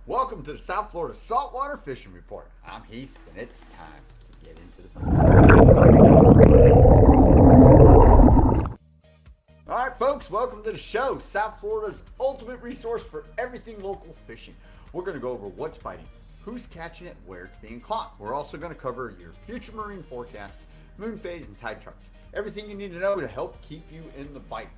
Welcome to the South Florida Saltwater Fishing Report. I'm Heath, and it's time to get into the All right, folks, welcome to the show. South Florida's ultimate resource for everything local fishing. We're going to go over what's biting, who's catching it, where it's being caught. We're also going to cover your future marine forecasts, moon phase, and tide charts. Everything you need to know to help keep you in the bite.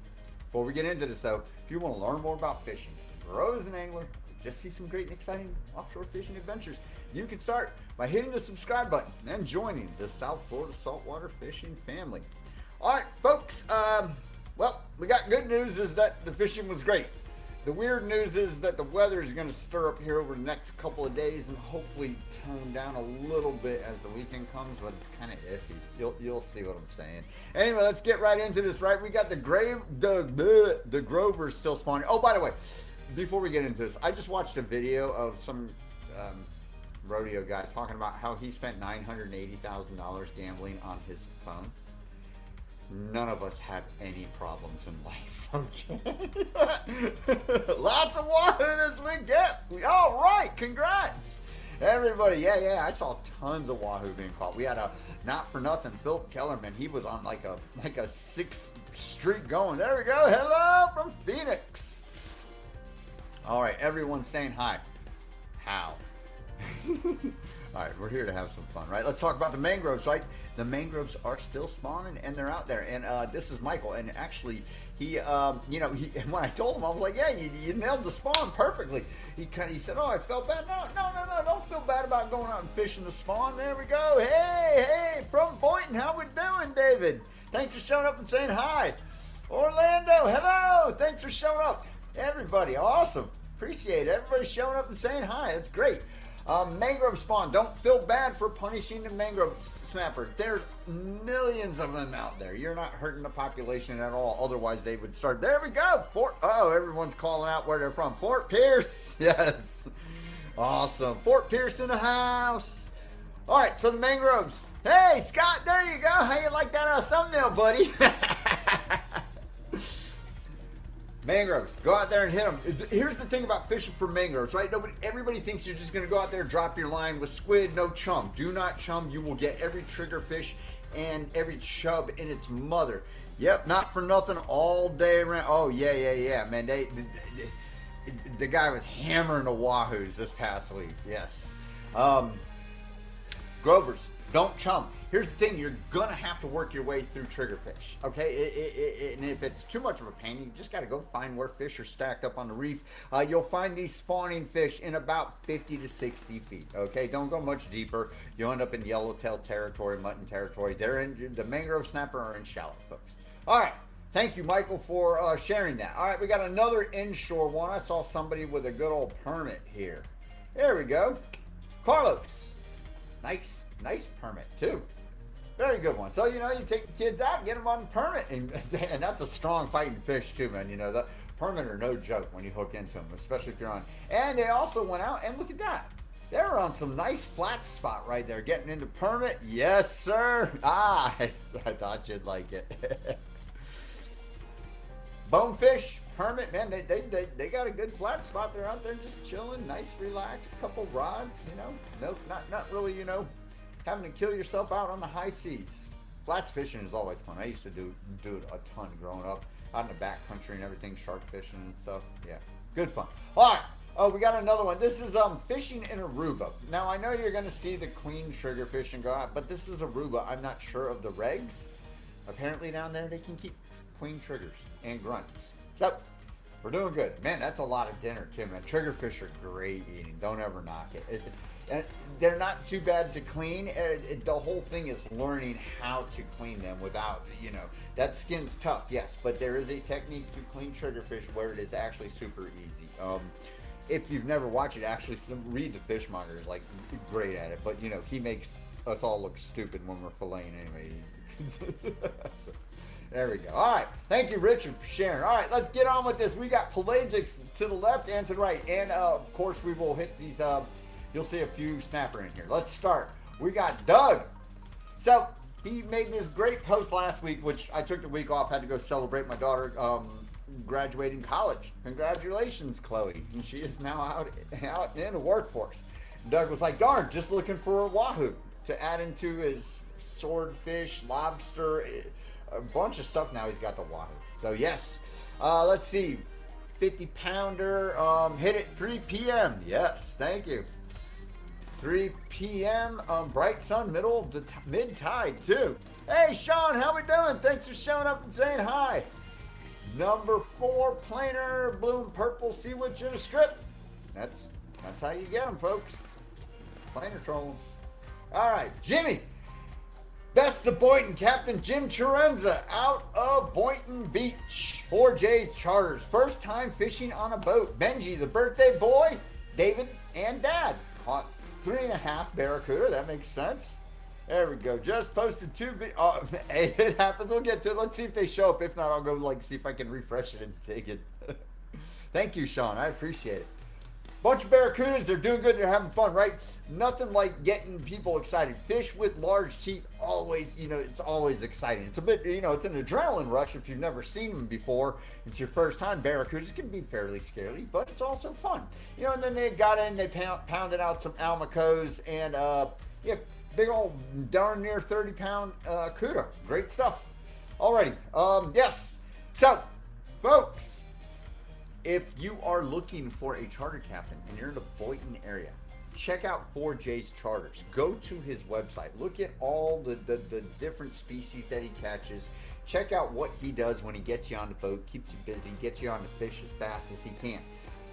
Before we get into this, though, if you want to learn more about fishing, grow as an angler, just see some great and exciting offshore fishing adventures, you can start by hitting the subscribe button and joining the South Florida Saltwater Fishing family. All right, folks, well, we got good news is that the fishing was great. The weird news is that the weather is going to stir up here over the next couple of days and hopefully tone down a little bit as the weekend comes, but it's kind of iffy. You'll see what I'm saying. Anyway, let's get right into this, right? We got the Grovers still spawning. Oh, by the way, before we get into this, I just watched a video of some rodeo guy talking about how he spent $980,000 gambling on his phone. None of us have any problems in life, okay? Lots of water this weekend. All right, congrats. Everybody, yeah, I saw tons of wahoo being caught. We had a not-for-nothing Philip Kellerman. He was on like a 6th streak going. There we go. Hello from Phoenix. All right, everyone's saying hi. How? All right, we're here to have some fun, right? Let's talk about the mangroves, right? The mangroves are still spawning, and they're out there. And this is Michael, and actually, he when I told him, I was like, yeah, you nailed the spawn perfectly. He said, oh, I felt bad. No, don't feel bad about going out and fishing the spawn. There we go. Hey, from Boynton, how we doing, David? Thanks for showing up and saying hi. Orlando, hello. Thanks for showing up. Everybody, awesome. Appreciate it. Everybody showing up and saying hi. That's great. Mangrove spawn. Don't feel bad for punishing the mangrove snapper. There's millions of them out there. You're not hurting the population at all. Otherwise, they would start. There we go. Everyone's calling out where they're from. Fort Pierce. Yes. Awesome. Fort Pierce in the house. All right, so the mangroves. Hey, Scott, there you go. How you like that thumbnail, buddy? Mangroves, go out there and hit them. Here's the thing about fishing for mangroves, right? Everybody thinks you're just going to go out there, drop your line with squid, no chum. Do not chum. You will get every triggerfish and every chub in its mother. Yep, not for nothing all day around. Oh, yeah, man. The guy was hammering the wahoos this past week. Yes. Grovers, don't chum. Here's the thing, you're gonna have to work your way through triggerfish, okay? And if it's too much of a pain, you just gotta go find where fish are stacked up on the reef. You'll find these spawning fish in about 50 to 60 feet, okay? Don't go much deeper. You'll end up in yellowtail territory, mutton territory. The mangrove snapper are in shallow, folks. All right, thank you, Michael, for sharing that. All right, we got another inshore one. I saw somebody with a good old permit here. There we go. Carlos, nice permit too. Very good one. So, you take the kids out, get them on the permit. And that's a strong fighting fish, too, man. The permit are no joke when you hook into them, especially if you're on. And they also went out, and look at that. They were on some nice flat spot right there, getting into permit. Yes, sir. I thought you'd like it. Bonefish, permit, man, they got a good flat spot. They're out there just chilling, nice, relaxed, couple rods, No, not really, having to kill yourself out on the high seas. Flats fishing is always fun. I used to do it a ton growing up, out in the back country and everything, shark fishing and stuff. Yeah, good fun. All right, we got another one. This is fishing in Aruba. Now, I know you're going to see the queen trigger fish and go out, but this is Aruba. I'm not sure of the regs. Apparently down there they can keep queen triggers and grunts. So, we're doing good. Man, that's a lot of dinner too, man. Triggerfish are great eating. Don't ever knock it. And they're not too bad to clean. The whole thing is learning how to clean them without, that skin's tough, yes, but there is a technique to clean triggerfish where it is actually super easy. If you've never watched it, actually read the Fishmonger is like great at it, but he makes us all look stupid when we're filleting anyway. So, there we go. All right. Thank you, Richard, for sharing. All right, let's get on with this. We got pelagics to the left and to the right. And, of course, we will hit these. You'll see a few snapper in here. Let's start. We got Doug. So he made this great post last week, which I took the week off, had to go celebrate my daughter graduating college. Congratulations, Chloe. And she is now out in the workforce. Doug was like, darn, just looking for a wahoo to add into his swordfish, lobster, a bunch of stuff. Now he's got the wahoo. So yes, let's see, 50-pounder, hit at 3 p.m. Yes, thank you. 3 p.m. Bright sun, middle of the mid tide too. Hey Sean, how we doing? Thanks for showing up and saying hi. Number 4 planer, blue and purple seaweed jigger strip. That's how you get them, folks. Planer trolling. All right, Jimmy. Best of Boynton, Captain Jim Chirenza out of Boynton Beach. 4J's Charters. First time fishing on a boat. Benji, the birthday boy, David, and Dad. Caught 3.5 barracuda. That makes sense. There we go. Just posted 2 videos. Oh, hey, it happens. We'll get to it. Let's see if they show up. If not, I'll go see if I can refresh it and take it. Thank you, Sean. I appreciate it. Bunch of barracudas. They're doing good. They're having fun, right? Nothing like getting people excited. Fish with large teeth, always, it's always exciting. It's a bit, it's an adrenaline rush if you've never seen them before. It's your first time. Barracudas can be fairly scary, but it's also fun. And then they got in, they pounded out some almacos and, big old darn near 30-pound cuda. Great stuff. Alrighty. Yes. So, folks, if you are looking for a charter captain and you're in the Boynton area, check out 4J's Charters. Go to his website. Look at all the different species that he catches. Check out what he does when he gets you on the boat, keeps you busy, gets you on the fish as fast as he can.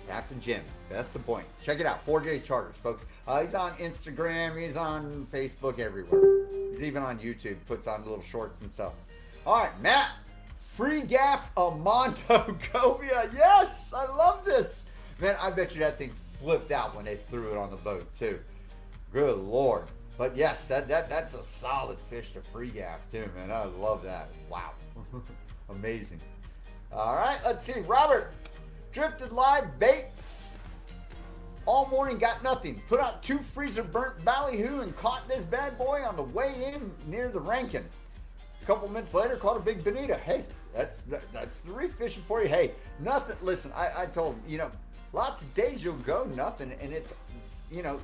Captain Jim, best of Boynton. Check it out, 4J's Charters, folks. He's on Instagram, he's on Facebook, everywhere. He's even on YouTube, puts on little shorts and stuff. All right, Matt. Free gaffed a Monto cobia. Yes, I love this. Man, I bet you that thing flipped out when they threw it on the boat too. Good Lord. But yes, that's a solid fish to free gaff too, man. I love that. Wow. Amazing. All right, let's see. Robert, drifted live baits. All morning, got nothing. Put out 2 freezer burnt ballyhoo and caught this bad boy on the way in near the Rankin. A couple minutes later, caught a big bonita. Hey, that's the reef fishing for you. Hey, nothing. Listen, I told him, lots of days you'll go nothing, and it's,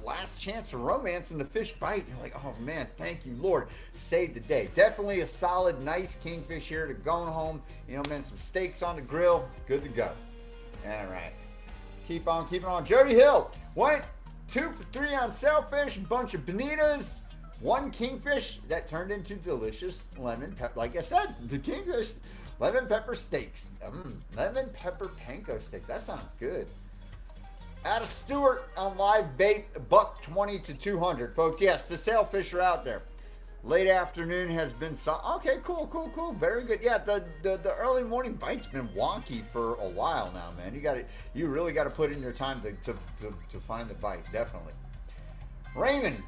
last chance for romance, and the fish bite. You're like, oh man, thank you, Lord, saved the day. Definitely a solid, nice kingfish here to going home. Man, some steaks on the grill, good to go. All right, keep on keeping on. Jody Hill went 2 for 3 on sailfish, a bunch of bonitas. 1 kingfish that turned into delicious lemon pepper. Like I said, the kingfish lemon pepper steaks. Lemon pepper panko steaks. That sounds good. Out of Stewart on live bait, $120 to $200, folks. Yes, the sailfish are out there. Late afternoon has been okay. Cool. Very good. Yeah, the early morning bite's been wonky for a while now, man. You really got to put in your time to find the bite. Definitely. Raymond.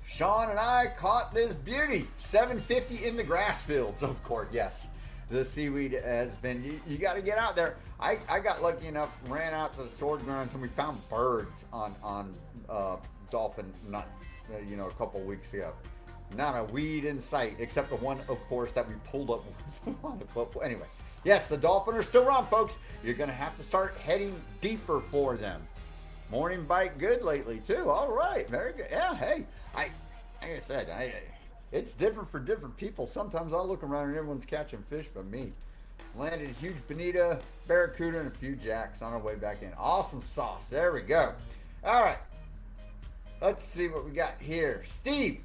Sean and I caught this beauty, $7.50 in the grass fields, of course. Yes, the seaweed has been, you got to get out there. I got lucky enough, ran out to the storage grounds, and we found birds on dolphin, a couple weeks ago. Not a weed in sight, except the one, of course, that we pulled up on the foot. Anyway, yes, the dolphin are still around, folks. You're going to have to start heading deeper for them. Morning bite good lately, too. All right, very good. Yeah, hey, like I said, it's different for different people. Sometimes I'll look around and everyone's catching fish but me. Landed a huge bonita, barracuda, and a few jacks on our way back in. Awesome sauce. There we go. All right. Let's see what we got here. Steve,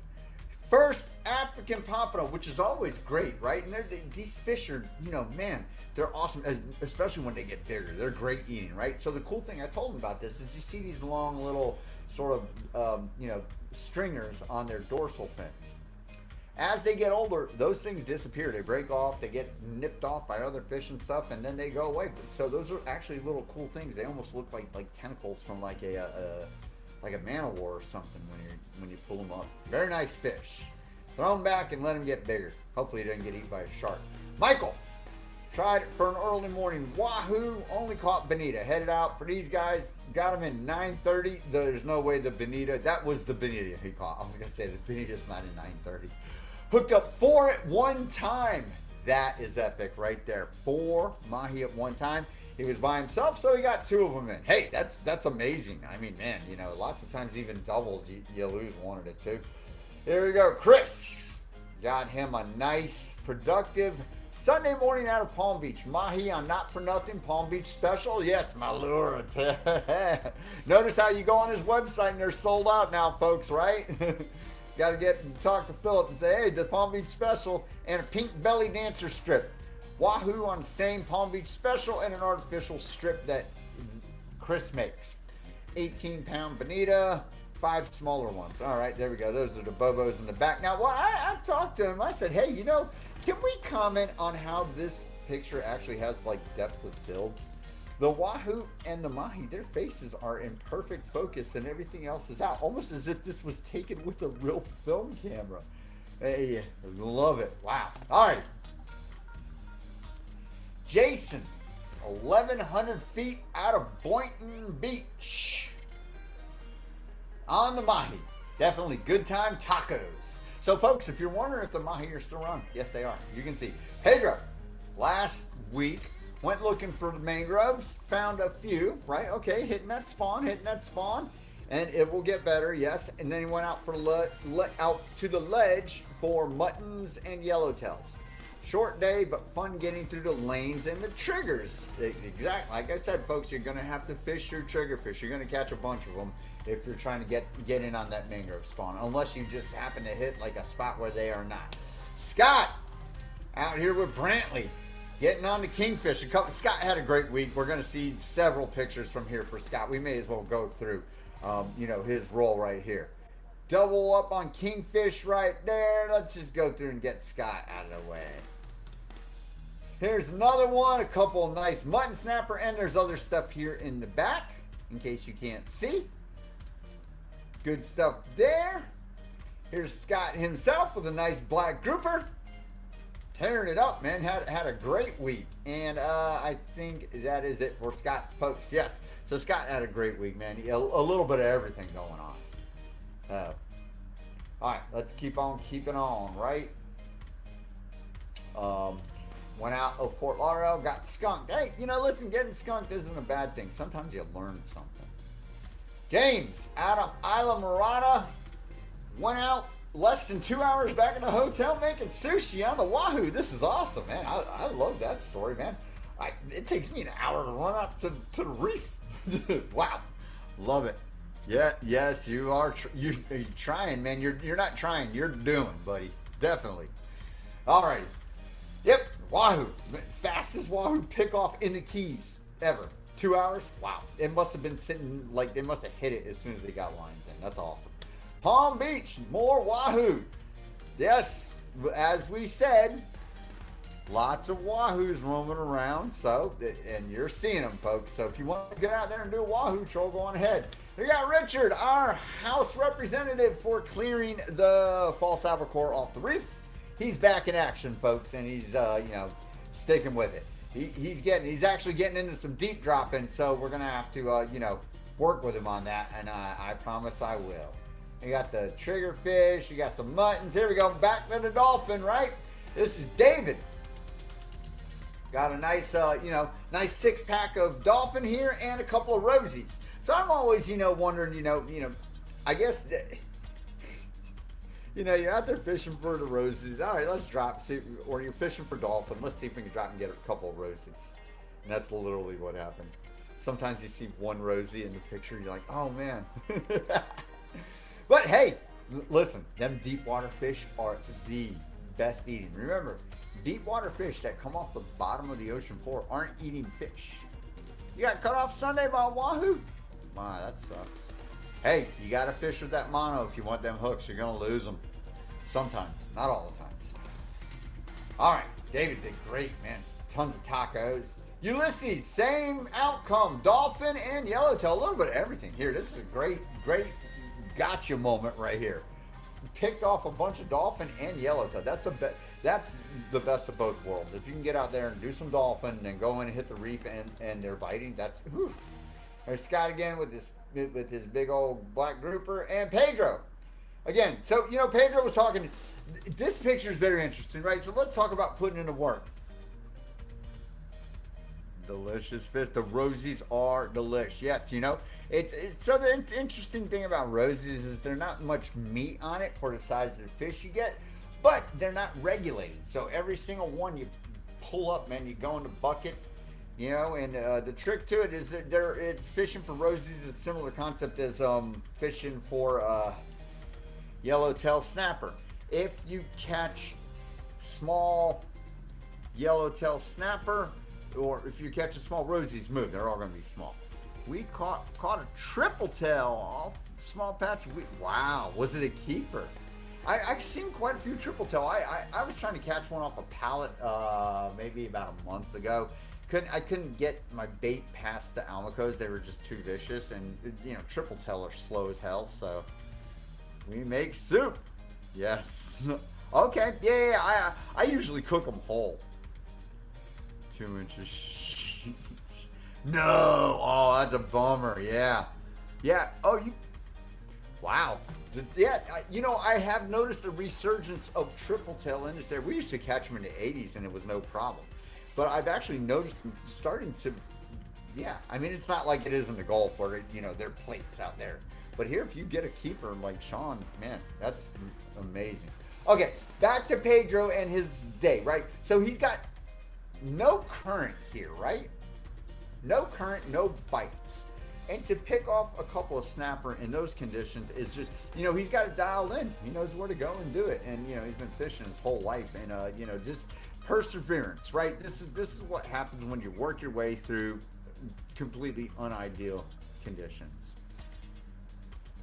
first African pompano, which is always great, right? And these fish are, man, they're awesome, especially when they get bigger. They're great eating, right? So the cool thing I told him about this is you see these long little sort of, stringers on their dorsal fins. As they get older, those things disappear. They break off, they get nipped off by other fish and stuff, and then they go away. So those are actually little cool things. They almost look like tentacles from like a man o' war or something when you pull them up. Very nice fish. Throw them back and let them get bigger. Hopefully he doesn't get eaten by a shark. Michael tried it for an early morning wahoo, only caught bonita. Headed out for these guys, got them in 9:30. There's no way the bonita, that was the bonita he caught. I was gonna say the bonita's not in 9:30. Hooked up 4 at one time. That is epic right there. 4 mahi at one time. He was by himself, so he got 2 of them in. Hey, that's amazing. I mean, man, you know, lots of times even doubles, you lose 1 of the 2. Here we go. Chris got him a nice, productive Sunday morning out of Palm Beach. Mahi on Not For Nothing Palm Beach special. Yes, my lord. Notice how you go on his website and they're sold out now, folks, right? Got to talk to Philip and say, hey, the Palm Beach special and a pink belly dancer strip. Wahoo on the same Palm Beach special and an artificial strip that Chris makes. 18-pound bonita, 5 smaller ones. All right, there we go. Those are the bobos in the back. Now, I talked to him. I said, hey, you know, can we comment on how this picture actually has like depth of field? The wahoo and the mahi, their faces are in perfect focus and everything else is out. Almost as if this was taken with a real film camera. Hey, love it. Wow. All right. Jason, 1,100 feet out of Boynton Beach. On the mahi. Definitely good time tacos. So, folks, if you're wondering if the mahi are still around, yes, they are. You can see. Pedro, last week, went looking for the mangroves, found a few, right? Okay, hitting that spawn, and it will get better, yes. And then he went out for out to the ledge for muttons and yellowtails. Short day, but fun getting through the lanes and the triggers. Exactly, like I said, folks, you're going to have to fish your trigger fish. You're going to catch a bunch of them if you're trying to get in on that mangrove spawn, unless you just happen to hit like a spot where they are not. Scott, out here with Brantley, getting on the kingfish. Scott had a great week. We're going to see several pictures from here for Scott. We may as well go through, you know, his role right here. Double up on kingfish right there. Let's just go through and get Scott out of the way. Here's another one, a couple of nice mutton snapper, and there's other stuff here in the back, in case you can't see. Good stuff there. Here's Scott himself with a nice black grouper. Tearing it up, man. Had a great week. And I think that is it for Scott's post. Yes. So Scott had a great week, man. A little bit of everything going on. All right, let's keep on keeping on, right? Went out of Fort Lauderdale, got skunked. Hey, you know, listen, getting skunked isn't a bad thing. Sometimes you learn something. James, out of Isla Morada, went out less than 2 hours back in the hotel making sushi on the wahoo. This is awesome, man. I love that story, man. It takes me an hour to run out to the reef. Wow, love it. Yeah, yes, you are. You're trying, man. You're not trying. You're doing, buddy. Definitely. All right. Yep, wahoo. Fastest wahoo pickoff in the Keys ever. 2 hours? Wow. It must have been sitting, like, they must have hit it as soon as they got lines in. That's awesome. Palm Beach, more wahoo. Yes, as we said, lots of wahoos roaming around. So, and you're seeing them, folks. So if you want to get out there and do a wahoo troll, go on ahead. We got Richard, our House representative for clearing the false albacore off the reef. He's back in action, folks, and he's, you know, sticking with it. He's actually getting into some deep dropping, so we're gonna have to, you know, work with him on that, and I promise I will. You got the trigger fish, you got some muttons. Here we go, back to the dolphin, right? This is David. Got a nice, you know, nice 6-pack of dolphin here and a couple of rosies. So I'm always, you know, wondering, you know, I guess, you know, you're out there fishing for the rosies. All right, let's drop, see, or you're fishing for dolphin. Let's see if we can drop and get a couple of rosies. And that's literally what happened. Sometimes you see one rosie in the picture, you're like, oh man. But hey, listen, them deep water fish are the best eating. Remember, deep water fish that come off the bottom of the ocean floor aren't eating fish. You got cut off Sunday by wahoo? My, that sucks. Hey, you got to fish with that mono if you want them hooks. You're going to lose them. Sometimes, not all the times. All right, David did great, man. Tons of tacos. Ulysses, same outcome. Dolphin and yellowtail. A little bit of everything here. This is a great gotcha moment right here. Picked off a bunch of dolphin and yellowtail. That's the best of both worlds. If you can get out there and do some dolphin and then go in and hit the reef and they're biting, that's whew. There's Scott again with his big old black grouper, and Pedro Again, so, you know, Pedro was talking. This picture is very interesting, right? So let's talk about putting into work. Delicious fish. The rosies are delicious. Yes, you know, it's so the interesting thing about rosies is they're not much meat on it for the size of the fish you get, but they're not regulated. So every single one you pull up, man, you go in the bucket, you know. And the trick to it is that it's fishing for rosies is a similar concept as fishing for yellowtail snapper. If you catch small yellowtail snapper, or if you catch a small rosies, move, they're all going to be small. We caught a triple tail off small patch. Wow, was it a keeper? I've seen quite a few triple tail. I was trying to catch one off a pallet maybe about a month ago. I couldn't get my bait past the almacos. They were just too vicious, and you know, triple tail are slow as hell. So we make soup. Yes. Okay. Yeah. I usually cook them whole. 2 inches. No. Oh, that's a bummer. Yeah. Yeah. Oh, you. Wow. Yeah. You know, I have noticed a resurgence of triple tail in this area. We used to catch them in the 80s and it was no problem. But I've actually noticed them starting to. Yeah. I mean, it's not like it is in the Gulf where, you know, there are plates out there. But here, if you get a keeper like Sean, man, that's amazing. Okay. Back to Pedro and his day, right? So he's got no current here, right? No current, no bites. And to pick off a couple of snapper in those conditions is just, you know, he's got it dialed in. He knows where to go and do it. And, you know, he's been fishing his whole life. And, you know, just perseverance, right? This is what happens when you work your way through completely unideal conditions.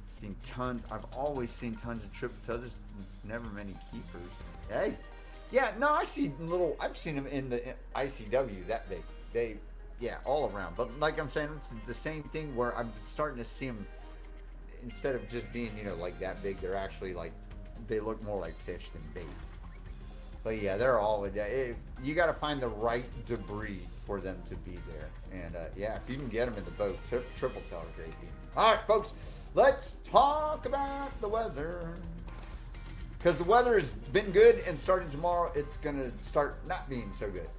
Seen tons. I've always seen tons of triple tail. There's never many keepers. Hey. Yeah, no, I've seen them in the ICW that big. Yeah, all around. But like I'm saying, it's the same thing where I'm starting to see them, instead of just being, you know, like that big, they're actually like, they look more like fish than bait. But yeah, they're all, you got to find the right debris for them to be there. And yeah, if you can get them in the boat, triple tail are great. All right, folks, let's talk about the weather. Because the weather has been good, and starting tomorrow, it's going to start not being so good.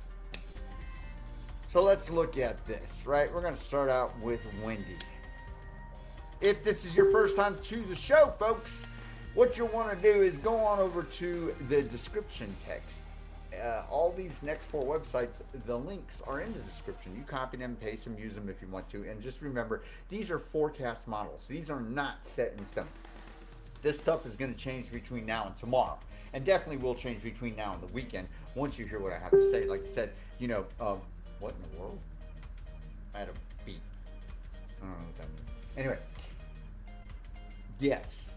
So let's look at this, right? We're going to start out with windy. If this is your first time to the show, folks, what you'll want to do is go on over to the description text. All these next 4 websites, the links are in the description. You copy them, paste them, use them if you want to. And just remember, these are forecast models. These are not set in stone. This stuff is going to change between now and tomorrow, and definitely will change between now and the weekend once you hear what I have to say. Like I said, you know, what in the world? I had a beep. I don't know what that means. Anyway, yes,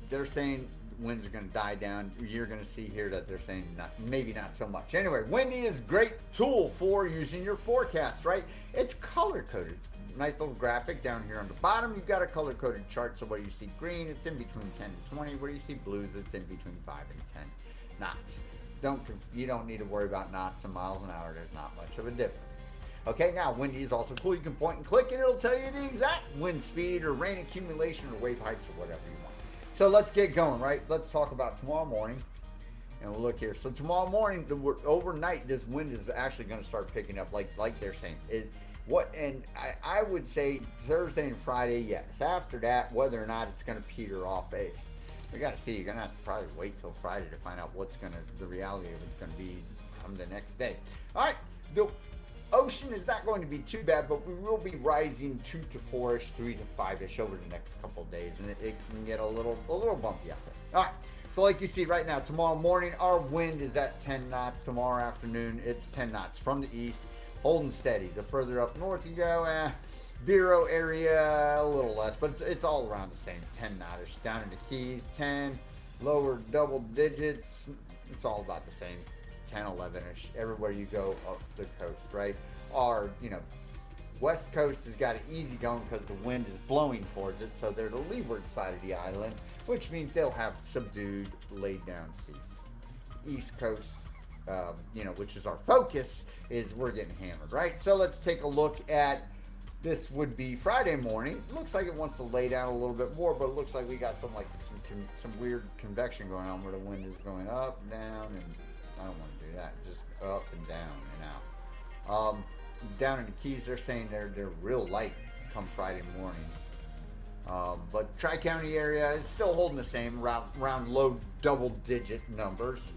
they're saying winds are going to die down. You're going to see here that they're saying maybe not so much. Anyway, windy is a great tool for using your forecast, right? It's color coded. It's nice little graphic down here on the bottom. You've got a color coded chart, so where you see green, it's in between 10 and 20. Where you see blues, it's in between 5 and 10 knots. You don't need to worry about knots and miles an hour. There's not much of a difference. Okay, now windy is also cool. You can point and click and it'll tell you the exact wind speed or rain accumulation or wave heights or whatever you want. So let's get going, right? Let's talk about tomorrow morning. And we'll look here. So tomorrow morning, overnight, this wind is actually going to start picking up, like they're saying. I would say Thursday and Friday, yes. After that, whether or not it's going to peter off, we got to see. You're going to have to probably wait till Friday to find out the reality of it's going to be come the next day. All right, the ocean is not going to be too bad, but we will be rising 2 to 4-ish, 3 to 5-ish over the next couple of days, and it can get a little bumpy out there. All right. So like you see right now, tomorrow morning, our wind is at 10 knots. Tomorrow afternoon, it's 10 knots from the east, holding steady. The further up north you go, Vero area, a little less, but it's all around the same, 10 knotish. Down in the Keys, 10, lower double digits, it's all about the same, 10, 11-ish, everywhere you go up the coast, right? Our, west coast has got it easy going because the wind is blowing towards it, so they're the leeward side of the island, which means they'll have subdued, laid down seas. East coast, which is our focus, is we're getting hammered, right? So let's take a look at This would be Friday morning. It looks like it wants to lay down a little bit more, but it looks like we got some weird convection going on where the wind is going up and down, and I don't want to do that. Just up and down and out. Down in the Keys, they're saying they're real light come Friday morning. But Tri-County area is still holding the same, around low double-digit numbers.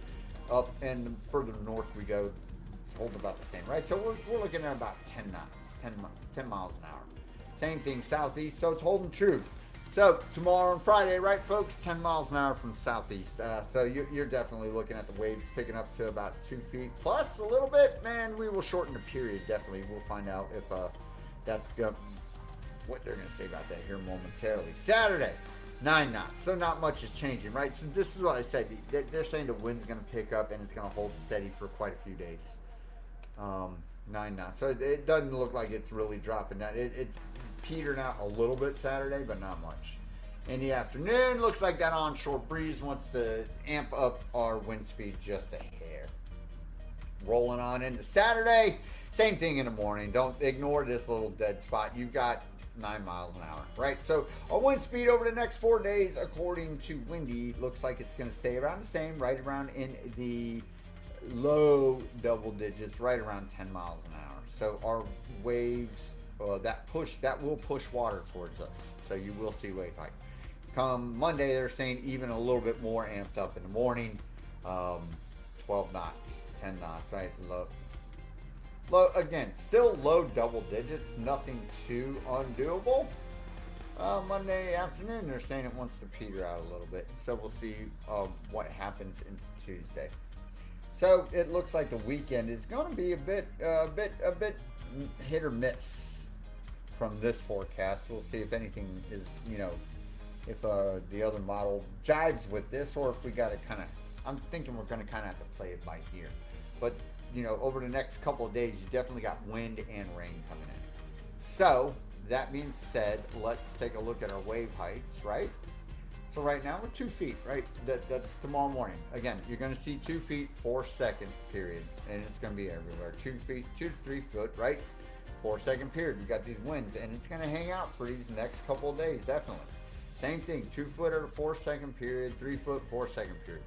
Up and further north we go, it's holding about the same, right? So we're looking at about 10 knots, 10 miles an hour. Same thing southeast, so it's holding true. So tomorrow and Friday, right, folks, 10 miles an hour from southeast. So you're definitely looking at the waves picking up to about 2 feet plus a little bit. Man, we will shorten the period, definitely. We'll find out if that's good. What they're going to say about that here momentarily. Saturday, 9 knots. So not much is changing, right? So this is what I said. They're saying the wind's going to pick up and it's going to hold steady for quite a few days. 9 knots. So it doesn't look like it's really dropping that. It's petered out a little bit Saturday, but not much. In the afternoon, looks like that onshore breeze wants to amp up our wind speed just a hair. Rolling on into Saturday, same thing in the morning. Don't ignore this little dead spot. You've got 9 miles an hour, right? So our wind speed over the next 4 days, according to Windy, looks like it's going to stay around the same, right around in the low double digits, right around 10 miles an hour. So our waves, that will push water towards us. So you will see wave height. Come Monday, they're saying even a little bit more amped up in the morning, 12 knots, 10 knots, right? Low, again, still low double digits, nothing too undoable. Monday afternoon, they're saying it wants to peter out a little bit. So we'll see what happens in Tuesday. So it looks like the weekend is going to be a bit hit or miss from this forecast. We'll see if anything is, if the other model jives with this, or if we got to kind of, I'm thinking we're going to kind of have to play it by ear. But, over the next couple of days, you definitely got wind and rain coming in. So, that being said, let's take a look at our wave heights, right? So right now we're 2 feet, right? That's tomorrow morning. Again, you're going to see 2 feet, 4 second period, and it's going to be everywhere. 2 feet, 2 to 3 foot, right? 4 second period. You got these winds, and it's going to hang out for these next couple of days, definitely. Same thing, 2 foot at a 4 second period, 3 foot, 4 second period.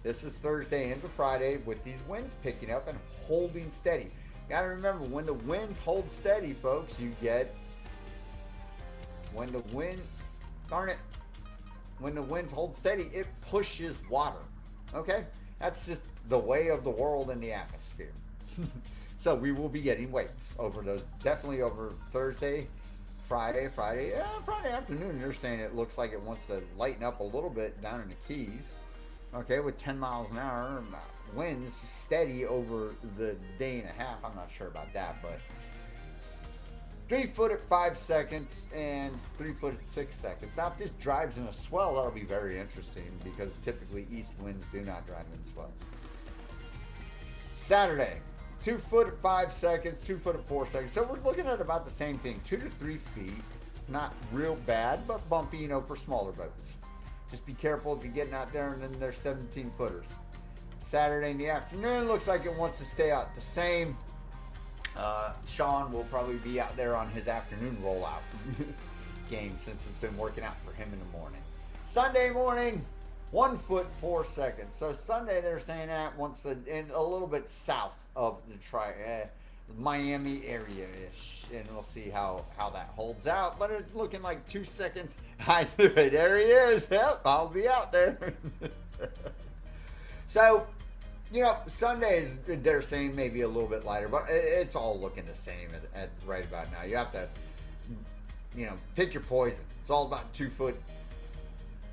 This is Thursday into Friday with these winds picking up and holding steady. You got to remember, when the winds hold steady, folks, you get, when the winds hold steady, it pushes water. Okay? That's just the way of the world in the atmosphere. So we will be getting waves over those, definitely over Thursday, Friday afternoon. They're saying it looks like it wants to lighten up a little bit down in the Keys. Okay, with 10 miles an hour, winds steady over the day and a half. I'm not sure about that, but 3 foot at 5 seconds and 3 foot at 6 seconds. Now, if this drives in a swell, that'll be very interesting because typically east winds do not drive in swells. Saturday, 2 foot at 5 seconds, 2 foot at 4 seconds. So we're looking at about the same thing, 2 to 3 feet. Not real bad, but bumpy, for smaller boats. Just be careful if you're getting out there and then there's 17 footers. Saturday in the afternoon, looks like it wants to stay out the same. Sean will probably be out there on his afternoon rollout game since it's been working out for him in the morning. Sunday morning, 1 foot 4 seconds. So Sunday they're saying that wants to, in a little bit south of the Miami area-ish. And we'll see how that holds out. But it's looking like 2 seconds. I knew it. There he is. Yep, I'll be out there. So, Sundays, they're saying maybe a little bit lighter, but it's all looking the same at right about now. You have to, pick your poison. It's all about 2 to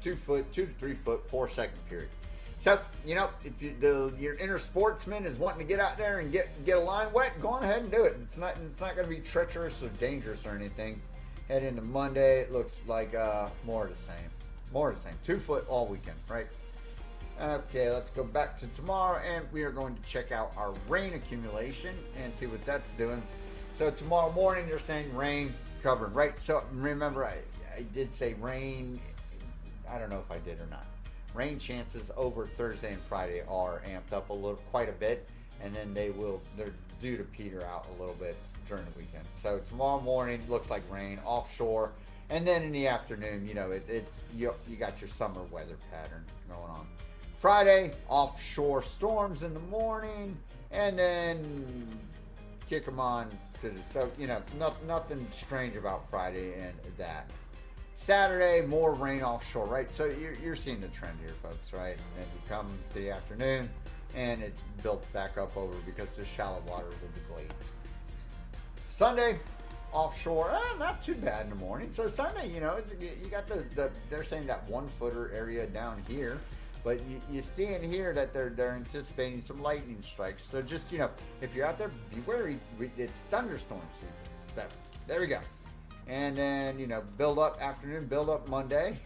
3 foot, 4 second period. So, if your inner sportsman is wanting to get out there and get a line wet, go on ahead and do it. It's not going to be treacherous or dangerous or anything. Head into Monday, it looks like more of the same. 2 foot all weekend, right? Okay, let's go back to tomorrow, and we are going to check out our rain accumulation and see what that's doing. So tomorrow morning, they're saying rain covering, right? So remember, I did say rain. I don't know if I did or not. Rain chances over Thursday and Friday are amped up quite a bit, and then they're due to peter out a little bit during the weekend. So tomorrow morning looks like rain offshore, and then in the afternoon, you know, it's you got your summer weather pattern going on. Friday, offshore storms in the morning, and then kick them on to the, so you know, nothing strange about Friday and that. Saturday, more rain offshore, right? So you're seeing the trend here, folks, right? And then you come to the afternoon, and it's built back up over because there's shallow waters of the glades. Sunday, offshore, not too bad in the morning. So Sunday, you know, you got the they're saying that 1 footer area down here, but you see in here that they're anticipating some lightning strikes. So just, you know, if you're out there, be wary. It's thunderstorm season. So there we go. And then, you know, build up afternoon, build up Monday.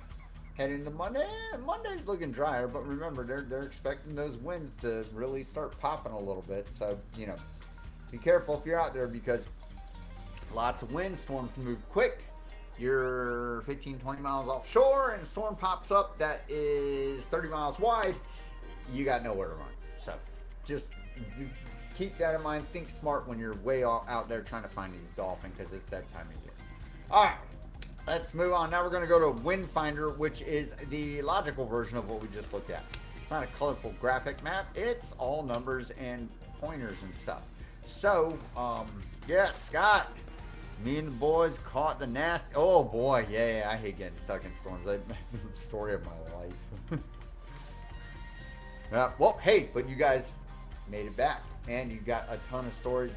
Head into Monday. Monday's looking drier, but remember, they're expecting those winds to really start popping a little bit. So, you know, be careful if you're out there because lots of wind, storms move quick. You're 15, 20 miles offshore and a storm pops up that is 30 miles wide. You got nowhere to run. So just you keep that in mind. Think smart when you're way out there trying to find these dolphins because it's that time of year. All right, let's move on. Now we're going to go to WINDFINDER, which is the logical version of what we just looked at. It's not a colorful graphic map. It's all numbers and pointers and stuff. So, yeah, Scott, me and the boys caught the nasty. Oh, boy. Yeah, I hate getting stuck in storms. That's the story of my life. Well, hey, but you guys made it back. And you got a ton of stories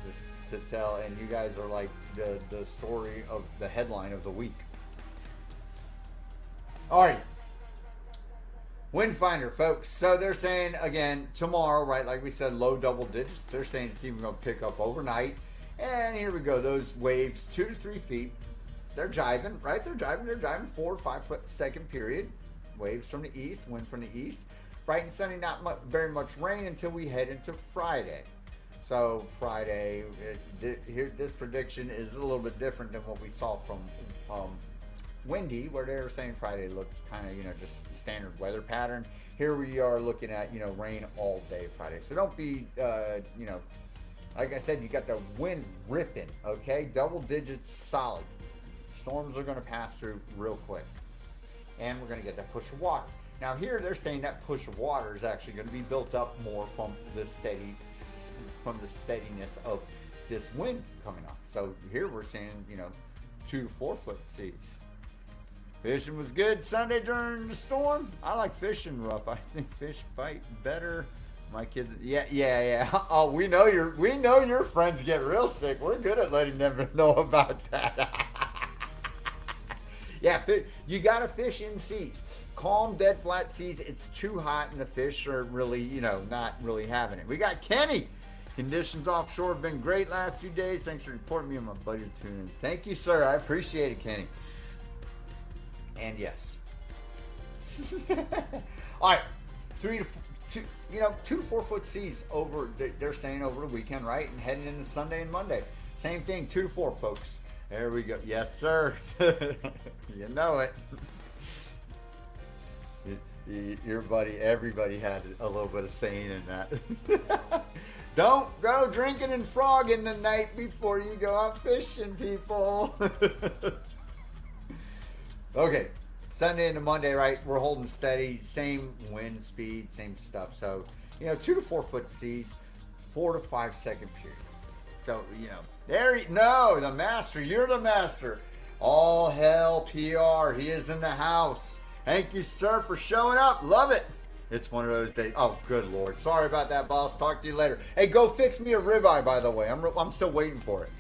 to tell, and you guys are like the story of the headline of the week. All right, WINDFINDER, folks. So they're saying again tomorrow, right? Like we said, low double digits. They're saying it's even going to pick up overnight. And here we go. Those waves, 2 to 3 feet. They're jiving, right? They're jiving 4 to 5 second period. Waves from the east, wind from the east. Bright and sunny, not very much rain until we head into Friday. So Friday, here this prediction is a little bit different than what we saw from Windy, where they were saying Friday looked kind of, you know, just standard weather pattern. Here we are looking at, you know, rain all day Friday. So don't be, you know, like I said, you got the wind ripping, okay? Double digits solid. Storms are going to pass through real quick. And we're going to get that push of water. Now here they're saying that push of water is actually going to be built up more from the steadiness of this wind coming up. So here we're seeing, you know, 2 to 4 foot seas. Fishing was good Sunday during the storm. I like fishing rough. I think fish bite better. My kids, yeah. Oh, we know your friends get real sick. We're good at letting them know about that. Yeah, you gotta fish in seas. Calm, dead flat seas. It's too hot and the fish are really, you know, not really having it. We got Kenny. Conditions offshore have been great last few days. Thanks for reporting me and my buddy tuning in. Thank you, sir. I appreciate it, Kenny. And yes. All right, 2 to 4 foot seas over. They're saying over the weekend, right? And heading into Sunday and Monday. Same thing, 2 to 4, folks. There we go. Yes, sir. You know it. Your buddy, everybody had a little bit of saying in that. Don't go drinking and frogging the night before you go out fishing, people. Okay, Sunday into Monday, right? We're holding steady, same wind speed, same stuff. So, you know, 2 to 4 foot seas, 4 to 5 second period. So, you know, the master, you're the master. All hell PR, he is in the house. Thank you, sir, for showing up. Love it. It's one of those days. Oh, good Lord. Sorry about that, boss. Talk to you later. Hey, go fix me a ribeye, by the way. I'm still waiting for it.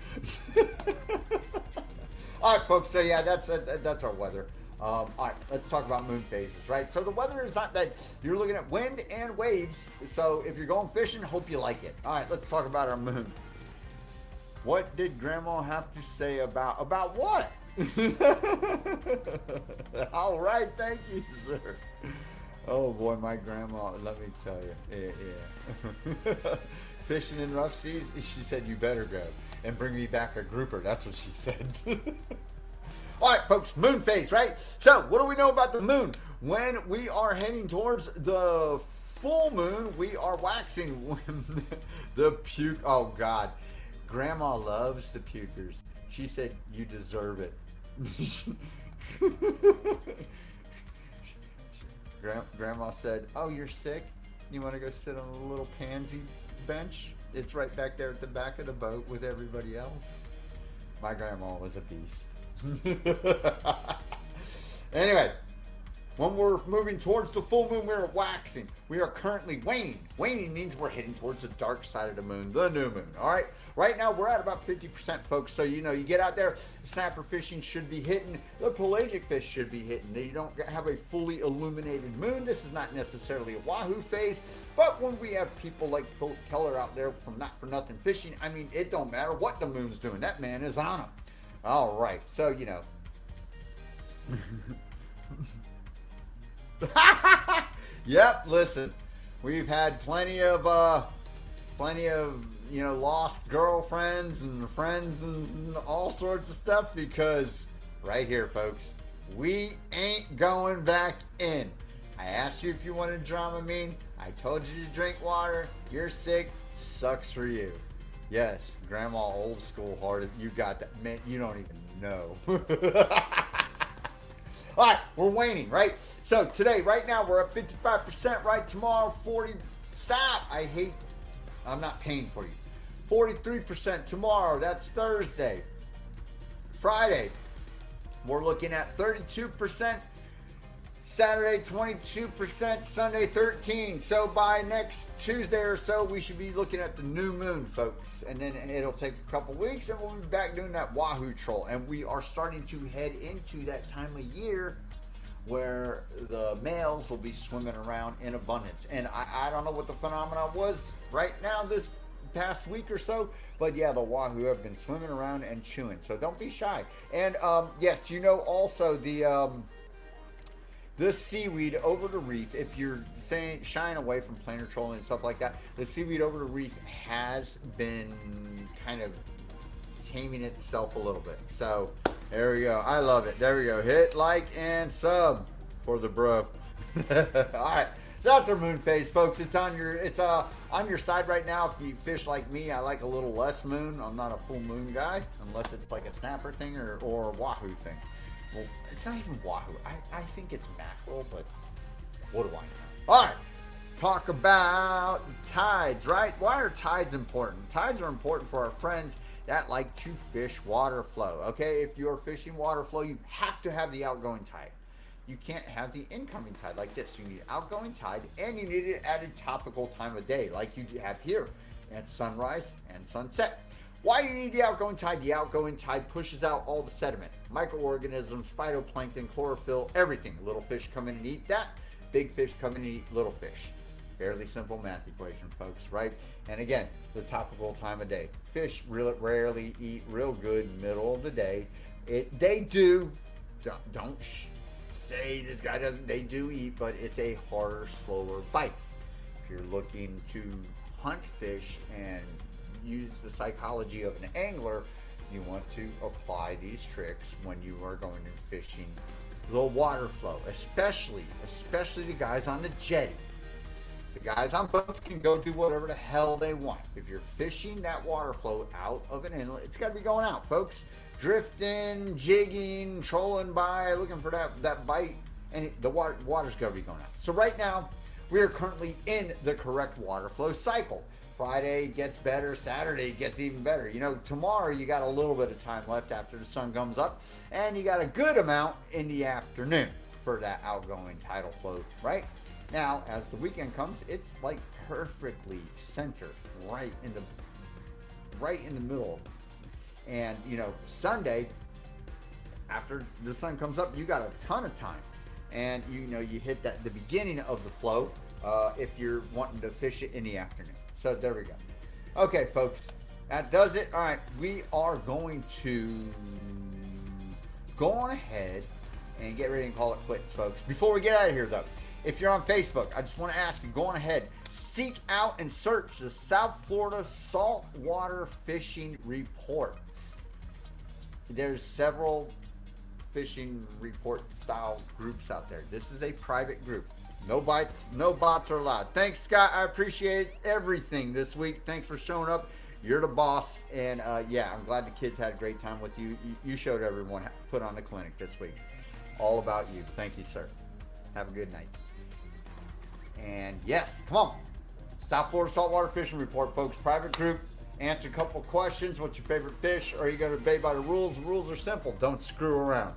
All right, folks. So, yeah, that's our weather. All right, let's talk about moon phases, right? So the weather is not that. You're looking at wind and waves. So if you're going fishing, hope you like it. All right, let's talk about our moon. What did Grandma have to say about what? All right, thank you, sir. Oh boy, my grandma, let me tell you, yeah. Fishing in rough seas, she said, you better go and bring me back a grouper. That's what she said. All right, folks, moon phase, right? So what do we know about the moon? When we are heading towards the full moon, we are waxing the puke. Oh God. Grandma loves the pukers. She said, you deserve it. Grandma said, oh, you're sick? You want to go sit on a little pansy bench? It's right back there at the back of the boat with everybody else. My grandma was a beast. Anyway, when we're moving towards the full moon, we're waxing. We are currently waning. Waning means we're heading towards the dark side of the moon, the new moon. All right. Right now, we're at about 50%, folks. So, you know, you get out there, snapper fishing should be hitting. The pelagic fish should be hitting. You don't have a fully illuminated moon. This is not necessarily a wahoo phase. But when we have people like Philip Keller out there from Not For Nothing Fishing, I mean, it don't matter what the moon's doing. That man is on them. All right. So, you know. Yep, listen, we've had plenty of you know, lost girlfriends and friends and all sorts of stuff, because right here, folks, we ain't going back in. I asked you if you wanted Dramamine. I told you to drink water. You're sick. Sucks for you. Yes, Grandma old school hearted. You got that. Man, you don't even know. All right, we're waning, right? So today, right now, we're at 55%, right? Tomorrow, 40, stop. I'm not paying for you. 43% tomorrow, that's Thursday. Friday, we're looking at 32%. Saturday, 22%. Sunday, 13%. So by next Tuesday or so, we should be looking at the new moon, folks. And then it'll take a couple weeks, and we'll be back doing that wahoo troll. And we are starting to head into that time of year where the males will be swimming around in abundance. And I don't know what the phenomenon was right now this past week or so, but yeah, the wahoo have been swimming around and chewing. So don't be shy. And yes, you know, also the seaweed over the reef, if you're shying away from planer trolling and stuff like that, the seaweed over the reef has been kind of taming itself a little bit. So there we go. I love it. There we go. Hit like and sub for the bro. All right. So that's our moon phase, folks. It's on your side right now. If you fish like me, I like a little less moon. I'm not a full moon guy, unless it's like a snapper thing or a wahoo thing. Well, it's not even wahoo. I think it's mackerel, but what do I know? All right. Talk about tides, right? Why are tides important? Tides are important for our friends that like to fish water flow. Okay, if you're fishing water flow, you have to have the outgoing tide. You can't have the incoming tide like this. You need outgoing tide, and you need it at a topical time of day, like you have here at sunrise and sunset. Why do you need the outgoing tide? The outgoing tide pushes out all the sediment, microorganisms, phytoplankton, chlorophyll, everything. Little fish come in and eat that. Big fish come in and eat little fish. Fairly simple math equation, folks, right? And again, the topical time of day. Fish rarely eat real good middle of the day. They do. Don't say this guy doesn't. They do eat, but it's a harder, slower bite. If you're looking to hunt fish and use the psychology of an angler, you want to apply these tricks when you are going to fishing the water flow, especially the guys on the jetty. The guys on boats can go do whatever the hell they want. If you're fishing that water flow out of an inlet, it's got to be going out, folks. Drifting, jigging, trolling by, looking for that bite, and the water's got to be going out. So right now, we are currently in the correct water flow cycle. Friday gets better, Saturday gets even better. You know, tomorrow you got a little bit of time left after the sun comes up, and you got a good amount in the afternoon for that outgoing tidal flow, right? Now, as the weekend comes, it's like perfectly centered right in the middle. And, you know, Sunday, after the sun comes up, you got a ton of time. And, you know, you hit the beginning of the flow if you're wanting to fish it in the afternoon. So there we go. Okay, folks, that does it. All right, we are going to go on ahead and get ready and call it quits, folks. Before we get out of here, though, if you're on Facebook, I just want to ask you, go on ahead, seek out and search the South Florida Saltwater Fishing Report. There's several fishing report style groups out there. This is a private group. No bites, no bots are allowed. Thanks, Scott. I appreciate everything this week. Thanks for showing up. You're the boss. And yeah, I'm glad the kids had a great time with you. You showed everyone how to put on the clinic this week. All about you. Thank you, sir. Have a good night. And yes, come on. South Florida Saltwater Fishing Report, folks. Private group. Answer a couple questions. What's your favorite fish? Are you going to obey by the rules? The rules are simple. Don't screw around.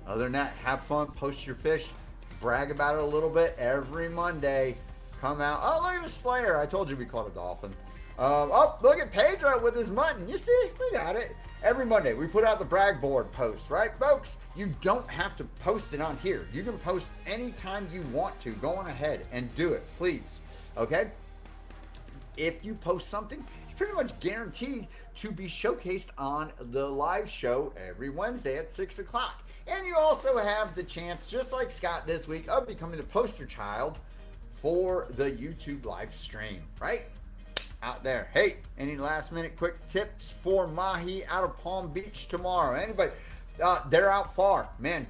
Other than that, have fun. Post your fish. Brag about it a little bit every Monday. Come out. Oh, look at the slayer. I told you we caught a dolphin. Oh, look at Pedro with his mutton. You see? We got it. Every Monday, we put out the brag board post, right, folks? You don't have to post it on here. You can post anytime you want to. Go on ahead and do it, please. Okay? If you post something, pretty much guaranteed to be showcased on the live show every Wednesday at 6 o'clock. And you also have the chance, just like Scott this week, of becoming the poster child for the YouTube live stream, right? Out there. Hey, any last minute quick tips for mahi out of Palm Beach tomorrow? Anybody? They're out far. Man,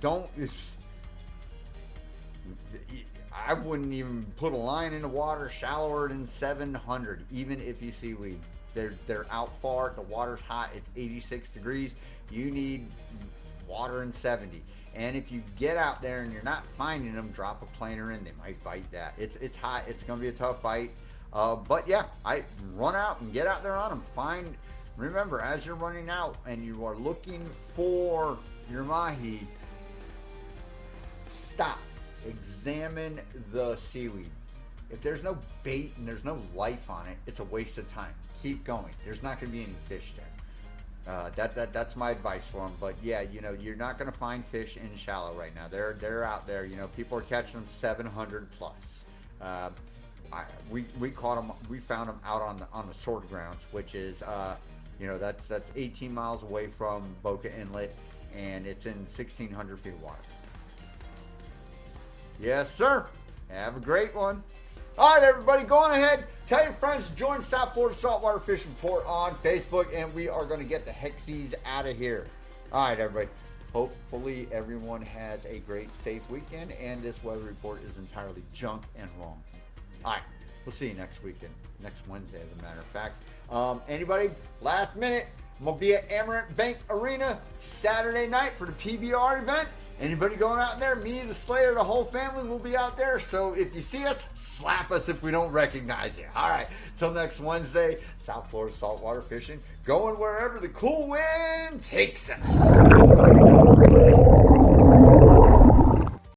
I wouldn't even put a line in the water shallower than 700, even if you see weed. They're out far. The water's hot. It's 86 degrees. You need water in 70. And if you get out there and you're not finding them, drop a planer in. They might bite that. It's hot. It's going to be a tough bite. But yeah, I run out and get out there on them. Remember, as you're running out and you are looking for your mahi, stop. Examine the seaweed. If there's no bait and there's no life on it, it's a waste of time. Keep going. There's not going to be any fish there. That's my advice for them. But yeah, you know, you're not going to find fish in shallow right now. They're out there. You know, people are catching them 700 plus. We caught them. We found them out on the sword grounds, which is you know, that's 18 miles away from BOCA Inlet, and it's in 1,600 feet of water. Yes, sir. Have a great one. All right, everybody, go on ahead. Tell your friends to join South Florida Saltwater Fishing Report on Facebook, and we are going to get the hexies out of here. All right, everybody. Hopefully, everyone has a great, safe weekend, and this weather report is entirely junk and wrong. All right, we'll see you next weekend, next Wednesday, as a matter of fact. Anybody, last minute, I'm going to be at Amarant Bank Arena Saturday night for the PBR event. Anybody going out there, me, the Slayer, the whole family will be out there. So if you see us, slap us if we don't recognize you. All right, till next Wednesday, South Florida Saltwater Fishing, going wherever the cool wind takes us.